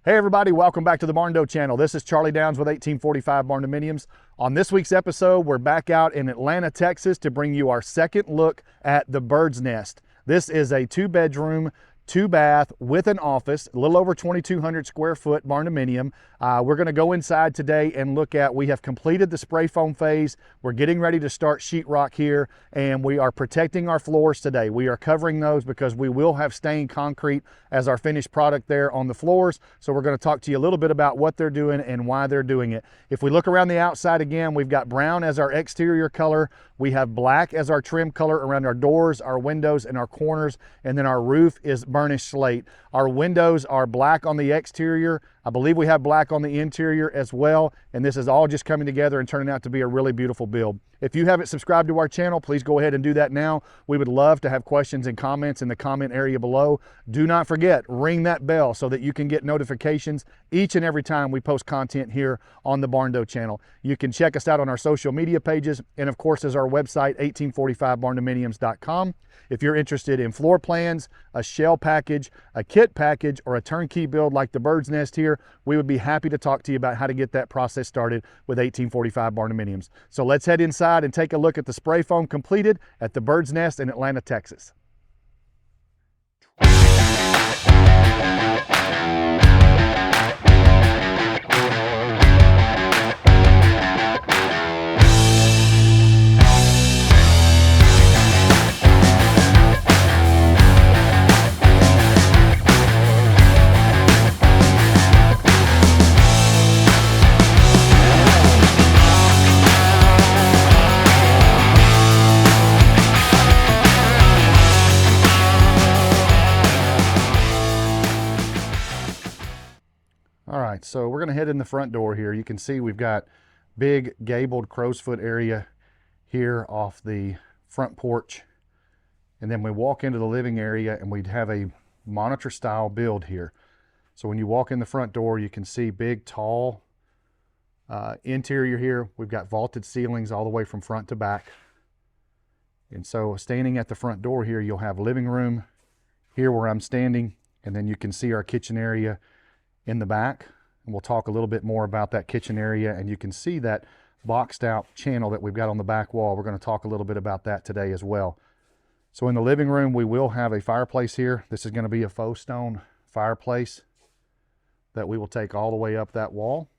Hey everybody, welcome back to the Barndo channel. This is Charlie Downs with 1845 Barndominiums. On this week's episode, we're back out in Atlanta, Texas to bring you our second look at the Bird's Nest. This is a 2-bedroom, 2-bath with an office, a little over 2,200 square foot barndominium. We're gonna go inside today and look at, we have completed the spray foam phase. We're getting ready to start sheetrock here, and we are protecting our floors today. We are covering those because we will have stained concrete as our finished product there on the floors. So we're gonna talk to you a little bit about what they're doing and why they're doing it. If we look around the outside again, we've got brown as our exterior color. We have black as our trim color around our doors, our windows, and our corners, and then our roof is burnished slate. Our windows are black on the exterior. I believe we have black on the interior as well, and this is all just coming together and turning out to be a really beautiful build. If you haven't subscribed to our channel, please go ahead and do that now. We would love to have questions and comments in the comment area below. Do not forget, ring that bell so that you can get notifications each and every time we post content here on the Barndo channel. You can check us out on our social media pages, and of course is our website, 1845barndominiums.com. If you're interested in floor plans, a shell package, a kit package, or a turnkey build like the Bird's Nest here, we would be happy to talk to you about how to get that process started with 1845 Barndominiums. So let's head inside and take a look at the spray foam completed at the Bird's Nest in Atlanta, Texas. All right, so we're gonna head in the front door here. You can see we've got big gabled crow's foot area here off the front porch. And then we walk into the living area and we'd have a monitor style build here. So when you walk in the front door, you can see big, tall interior here. We've got vaulted ceilings all the way from front to back. And so standing at the front door here, you'll have living room here where I'm standing, and then you can see our kitchen area in the back, and we'll talk a little bit more about that kitchen area. And you can see that boxed out channel that we've got on the back wall. We're going to talk a little bit about that today as well. So in the living room, we will have a fireplace here. This is going to be a faux stone fireplace that we will take all the way up that wall.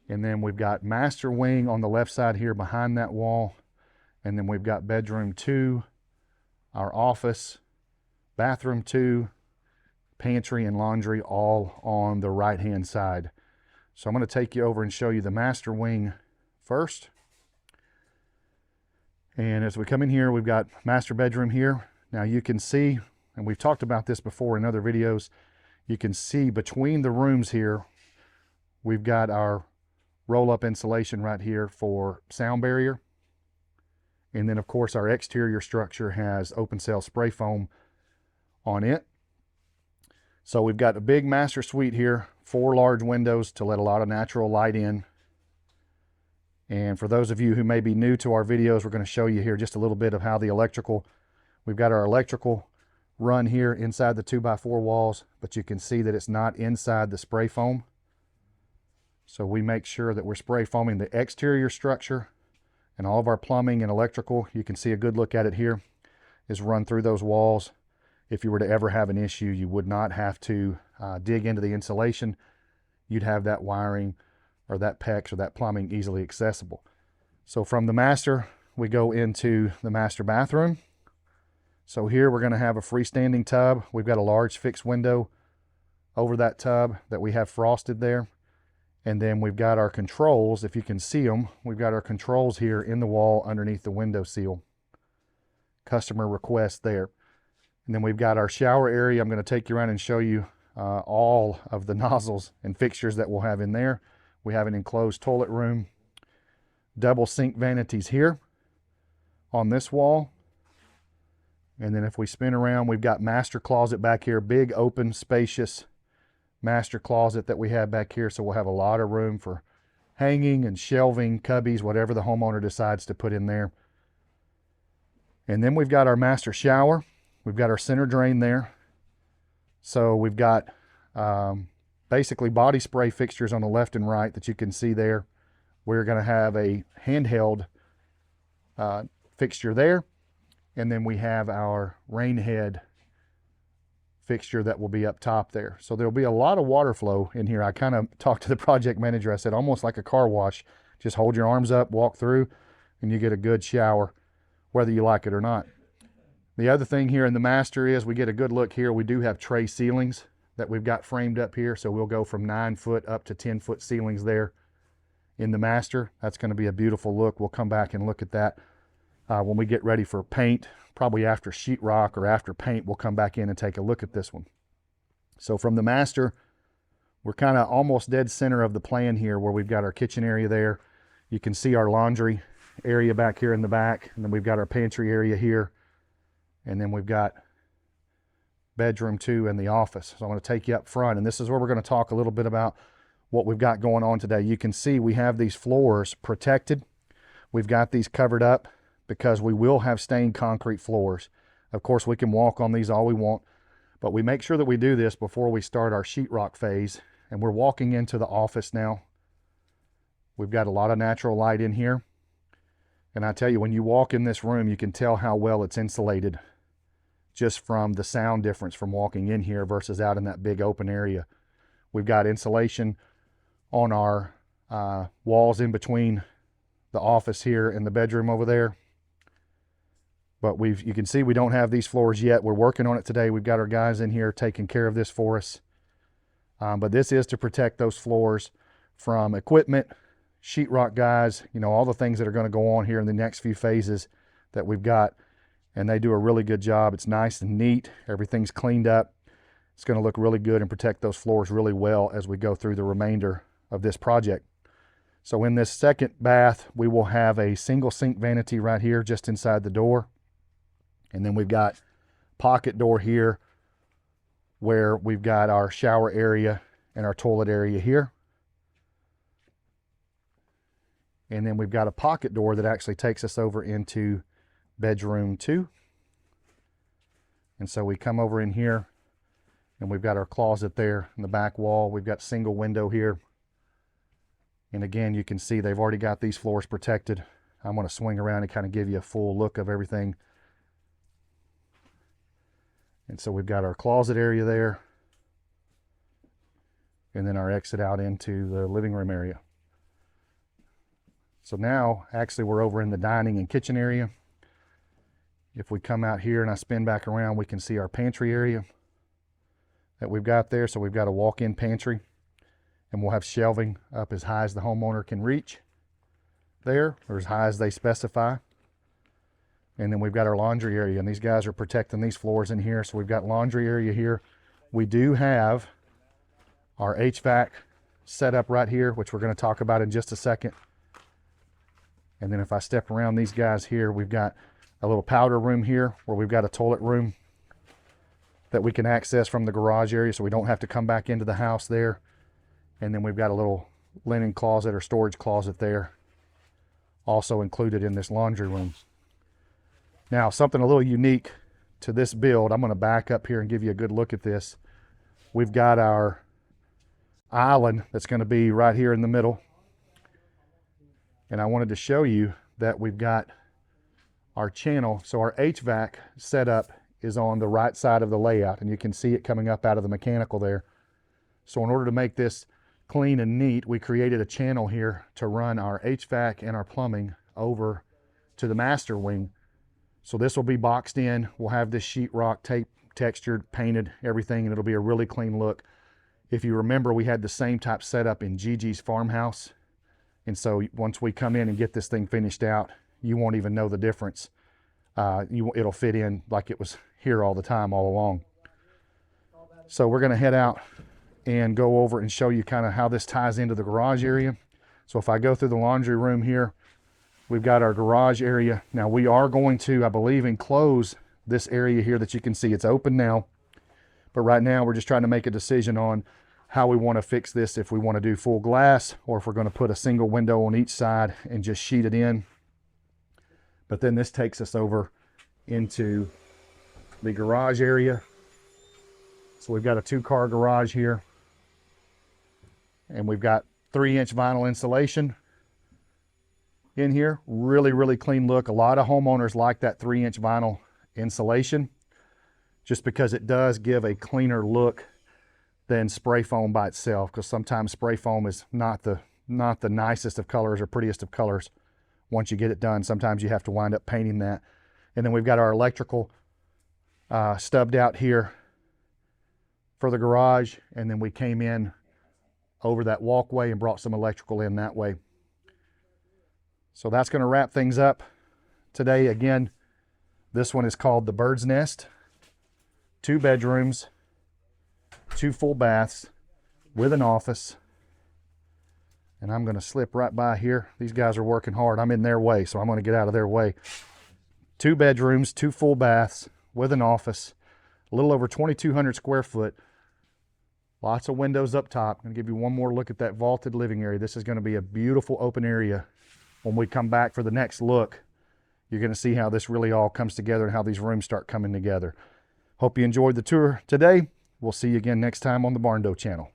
And then we've got master wing on the left side here behind that wall. And then we've got bedroom 2, our office, bathroom 2, pantry and laundry all on the right hand side. So I'm going to take you over and show you the master wing first. And as we come in here, we've got master bedroom here. Now you can see, and we've talked about this before in other videos, you can see between the rooms here, we've got our roll-up insulation right here for sound barrier. And then of course our exterior structure has open cell spray foam on it. So we've got a big master suite here, 4 large windows to let a lot of natural light in. And for those of you who may be new to our videos, we're going to show you here just a little bit of how the electrical, we've got our electrical run here inside the 2x4 walls, but you can see that it's not inside the spray foam. So we make sure that we're spray foaming the exterior structure, and all of our plumbing and electrical, you can see a good look at it here, is run through those walls. If you were to ever have an issue, you would not have to dig into the insulation. You'd have that wiring or that PEX or that plumbing easily accessible. So from the master, we go into the master bathroom. So here we're going to have a freestanding tub. We've got a large fixed window over that tub that we have frosted there. And then we've got our controls, if you can see them, we've got our controls here in the wall underneath the window sill. Customer request there. And then we've got our shower area. I'm going to take you around and show you all of the nozzles and fixtures that we'll have in there. We have an enclosed toilet room, double sink vanities here on this wall. And then if we spin around, we've got master closet back here, big open spacious master closet that we have back here. So we'll have a lot of room for hanging and shelving, cubbies, whatever the homeowner decides to put in there. And then we've got our master shower. We've got our center drain there. So we've got basically body spray fixtures on the left and right that you can see there. We're going to have a handheld fixture there, and then we have our rain head fixture that will be up top there. So there'll be a lot of water flow in here. I kind of talked to the project manager. I said, almost like a car wash. Just hold your arms up, walk through, and you get a good shower, whether you like it or not. The other thing here in the master is we get a good look here. We do have tray ceilings that we've got framed up here. So we'll go from 9-foot up to 10-foot ceilings there in the master. That's going to be a beautiful look. We'll come back and look at that when we get ready for paint. Probably after sheetrock or after paint, we'll come back in and take a look at this one. So from the master, we're kind of almost dead center of the plan here, where we've got our kitchen area there. You can see our laundry area back here in the back, and then we've got our pantry area here, and then we've got bedroom 2 and the office. So I'm going to take you up front, and this is where we're going to talk a little bit about what we've got going on today. You can see we have these floors protected. We've got these covered up because we will have stained concrete floors. Of course, we can walk on these all we want, but we make sure that we do this before we start our sheetrock phase. And we're walking into the office now. We've got a lot of natural light in here. And I tell you, when you walk in this room, you can tell how well it's insulated just from the sound difference from walking in here versus out in that big open area. We've got insulation on our walls in between the office here and the bedroom over there. But you can see we don't have these floors yet. We're working on it today. We've got our guys in here taking care of this for us. But this is to protect those floors from equipment, sheetrock guys, you know, all the things that are going to go on here in the next few phases that we've got. And they do a really good job. It's nice and neat. Everything's cleaned up. It's going to look really good and protect those floors really well as we go through the remainder of this project. So in this second bath, we will have a single sink vanity right here just inside the door. And then we've got pocket door here where we've got our shower area and our toilet area here. And then we've got a pocket door that actually takes us over into bedroom 2. And so we come over in here and we've got our closet there in the back wall. We've got single window here. And again, you can see they've already got these floors protected. I'm going to swing around and kind of give you a full look of everything. And so we've got our closet area there, and then our exit out into the living room area. So now, actually, we're over in the dining and kitchen area. If we come out here and I spin back around, we can see our pantry area that we've got there. So we've got a walk-in pantry, and we'll have shelving up as high as the homeowner can reach there, or as high as they specify. And then we've got our laundry area, and these guys are protecting these floors in here. So we've got laundry area here. We do have our HVAC set up right here, which we're going to talk about in just a second. And then if I step around these guys here, we've got a little powder room here where we've got a toilet room that we can access from the garage area, so we don't have to come back into the house there. And then we've got a little linen closet or storage closet there, also included in this laundry room. Now, something a little unique to this build, I'm going to back up here and give you a good look at this. We've got our island that's going to be right here in the middle. And I wanted to show you that we've got our channel. So our HVAC setup is on the right side of the layout, and you can see it coming up out of the mechanical there. So in order to make this clean and neat, we created a channel here to run our HVAC and our plumbing over to the master wing. So this will be boxed in. We'll have this sheetrock tape textured, painted, everything, and it'll be a really clean look. If you remember, we had the same type setup in Gigi's farmhouse. And so once we come in and get this thing finished out, you won't even know the difference. It'll fit in like it was here all the time, all along. So we're going to head out and go over and show you kind of how this ties into the garage area. So if I go through the laundry room here, we've got our garage area. Now we are going to, I believe, enclose this area here that you can see. It's open now, but right now we're just trying to make a decision on how we want to fix this, if we want to do full glass or if we're going to put a single window on each side and just sheet it in. But then this takes us over into the garage area. So we've got a 2-car garage here, and we've got 3-inch vinyl insulation in here. Really, really clean look. A lot of homeowners like that 3-inch vinyl insulation just because it does give a cleaner look than spray foam by itself, because sometimes spray foam is not the nicest of colors or prettiest of colors. Once you get it done, sometimes you have to wind up painting that. And then we've got our electrical stubbed out here for the garage, and then we came in over that walkway and brought some electrical in that way. So that's going to wrap things up today. Again, this one is called the Bird's Nest. 2 bedrooms, 2 full baths with an office. And I'm going to slip right by here. These guys are working hard. I'm in their way, so I'm going to get out of their way. 2 bedrooms, 2 full baths with an office, a little over 2,200 square foot. Lots of windows up top. I'm going to give you one more look at that vaulted living area. This is going to be a beautiful open area. When we come back for the next look, you're going to see how this really all comes together and how these rooms start coming together. Hope you enjoyed the tour today. We'll see you again next time on the Barndo channel.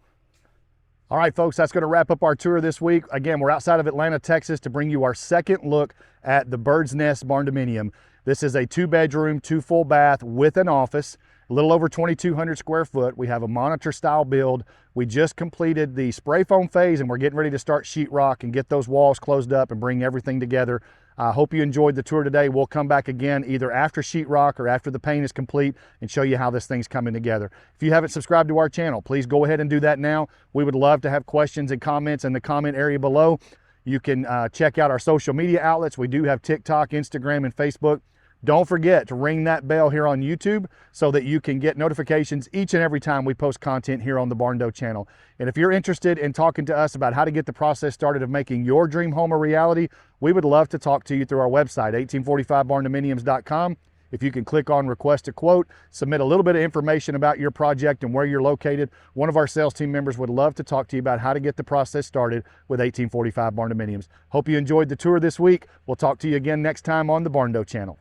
All right, folks, that's going to wrap up our tour this week. Again, we're outside of Atlanta, Texas to bring you our second look at the Bird's Nest Barndominium. This is a 2-bedroom, 2 full bath with an office, a little over 2,200 square foot. We have a monitor style build. We just completed the spray foam phase, and we're getting ready to start sheetrock and get those walls closed up and bring everything together. I hope you enjoyed the tour today. We'll come back again either after sheetrock or after the paint is complete and show you how this thing's coming together. If you haven't subscribed to our channel, please go ahead and do that now. We would love to have questions and comments in the comment area below. You can check out our social media outlets. We do have TikTok, Instagram, and Facebook. Don't forget to ring that bell here on YouTube so that you can get notifications each and every time we post content here on the Barndo channel. And if you're interested in talking to us about how to get the process started of making your dream home a reality, we would love to talk to you through our website, 1845barndominiums.com. If you can click on request a quote, submit a little bit of information about your project and where you're located, one of our sales team members would love to talk to you about how to get the process started with 1845 Barndominiums. Hope you enjoyed the tour this week. We'll talk to you again next time on the Barndo channel.